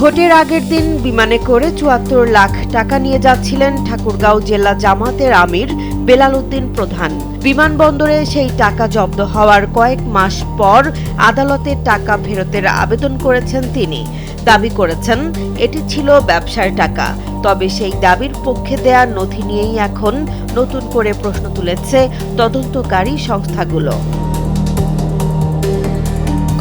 ভোটের আগের দিন বিমানে করে ৭৪ লাখ টাকা নিয়ে যাচ্ছিলেন ঠাকুরগাঁও জেলা জামাতের আমির বেলাল উদ্দিন প্রধান। বিমানবন্দরে সেই টাকা জব্দ হওয়ার কয়েক মাস পর আদালতে টাকা ফেরতের আবেদন করেছেন তিনি। দাবি করেছেন এটি ছিল ব্যবসার টাকা। তবে সেই দাবির পক্ষে দেয়া নথি নিয়েই এখন নতুন করে প্রশ্ন তুলেছে তদন্তকারী সংস্থাগুলো।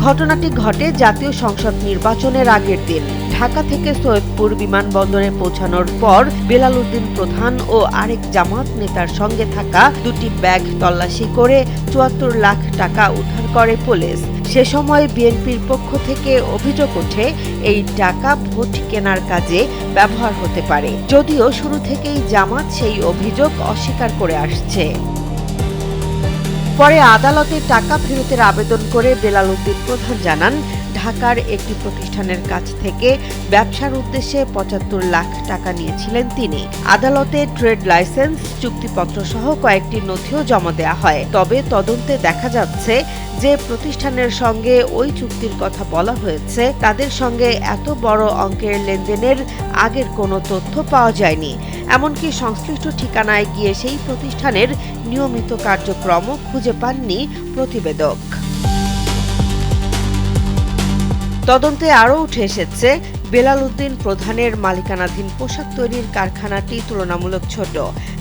ঘটনাটি ঘটে জাতীয় সংসদ নির্বাচনের আগের দিন। ঢাকা থেকে সৈয়দপুর বিমানবন্দরে পৌঁছানোর পর বেলাল উদ্দিন প্রধান ও আরেক জামাত নেতার সঙ্গে থাকা দুটি ব্যাগ তল্লাশি করে ৭৪ লাখ টাকা উদ্ধার করে পুলিশ। সে সময় বিএনপির পক্ষ থেকে অভিযোগ ওঠে এই টাকা ভোট কেনার কাজে ব্যবহার হতে পারে, যদিও শুরু থেকেই জামাত সেই অভিযোগ অস্বীকার করে আসছে। পরে আদালতে টাকা ফেরতের আবেদন করে বেলাল উদ্দিন প্রধান জানান, ঢাকার একটি প্রতিষ্ঠানের কাছ থেকে ব্যবসার উদ্দেশ্যে ৭৫ লাখ টাকা নিয়েছিলেন তিনি। আদালতে ট্রেড লাইসেন্স, চুক্তিপত্র সহ কয়েকটি নথিও জমা দেওয়া হয়। তবে তদন্তে দেখা যাচ্ছে যে প্রতিষ্ঠানের সঙ্গে ওই চুক্তির কথা বলা হয়েছে তাদের সঙ্গে এত বড় অঙ্কের লেনদেনের আগের কোনো তথ্য পাওয়া যায়নি। এমনকি সংশ্লিষ্ট ঠিকানায় গিয়ে সেই প্রতিষ্ঠানের নিয়মিত কার্যক্রমও খুঁজে পাননি প্রতিবেদক। তদন্তে আরও উঠে এসেছে বেলাল উদ্দিন প্রধানের মালিকানাধীন পোশাক তৈরির কারখানাটি তুলনামূলক ছোট।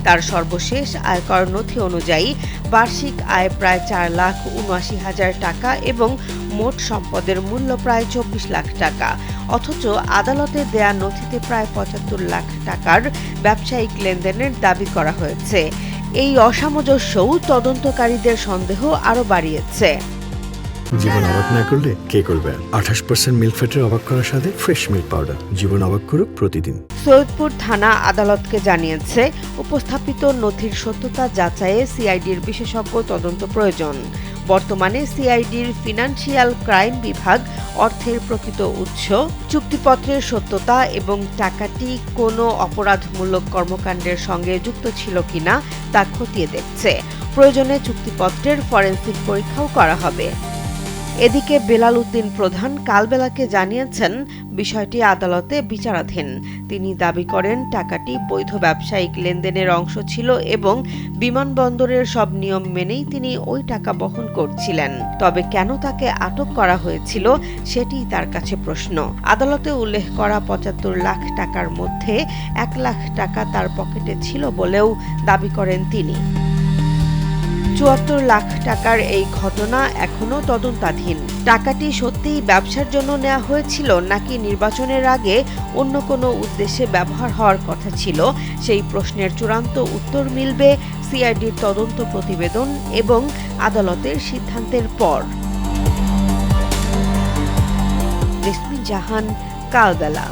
তার সর্বশেষ আয়কর নথি অনুযায়ী বার্ষিক আয় প্রায় ৪,৭৯,০০০ টাকা এবং মোট সম্পদের মূল্য প্রায় ২৪ লাখ টাকা। অথচ আদালতে দেয়া নথিতে প্রায় ৭৫ লাখ টাকার ব্যবসায়িক লেনদেনের দাবি করা হয়েছে। এই অসামঞ্জস্যও তদন্তকারীদের সন্দেহ আরও বাড়িয়েছে। জীবন অবাক না করলে কে করবে? ২৮% মিল্ক ফ্যাটের অবাক করার সাথে ফ্রেশ মিল্ক পাউডার। জীবন অবাক করুক প্রতিদিন। সৈয়দপুর থানা আদালতকে জানিয়েছে, উপস্থাপিত নথির সত্যতা যাচাইয়ে সিআইডির বিশেষজ্ঞ তদন্ত প্রয়োজন। বর্তমানে সিআইডির ফিনান্সিয়াল ক্রাইম বিভাগ অর্থের প্রকৃত উৎস, চুক্তিপত্রের সত্যতা এবং টাকাটি কোনো অপরাধমূলক কর্মকাণ্ডের সঙ্গে যুক্ত ছিল কিনা তা খতিয়ে দেখছে। প্রয়োজনে চুক্তিপত্রের ফরেনসিক পরীক্ষাও করা হবে। এদিকে বেলাল উদ্দিন প্রধান কালবেলাকে জানিয়েছেন, বিষয়টি আদালতে বিচারাধীন। তিনি দাবি করেন টাকাটি বৈধ ব্যবসায়িক লেনদেনের অংশ ছিল এবং বিমানবন্দরের সব নিয়ম মেনেই তিনি ওই টাকা বহন করছিলেন। তবে কেন তাকে আটক করা হয়েছিল সেটিই তার কাছে প্রশ্ন। আদালতে উল্লেখ করা ৭৫ লাখ টাকার মধ্যে ১ লাখ টাকা তার পকেটে ছিল বলেও দাবি করেন তিনি। ৭৪ লাখ টাকার এই ঘটনা এখনো তদন্তাধীন। টাকাটি সত্যিই ব্যবসার জন্য নেওয়া হয়েছিল নাকি নির্বাচনের আগে অন্য কোনো উদ্দেশ্যে ব্যবহার হওয়ার কথা ছিল, সেই প্রশ্নের চূড়ান্ত উত্তর মিলবে সিআইডির তদন্ত প্রতিবেদন এবং আদালতের সিদ্ধান্তের পর। জেসমিন জাহান, কালবেলা।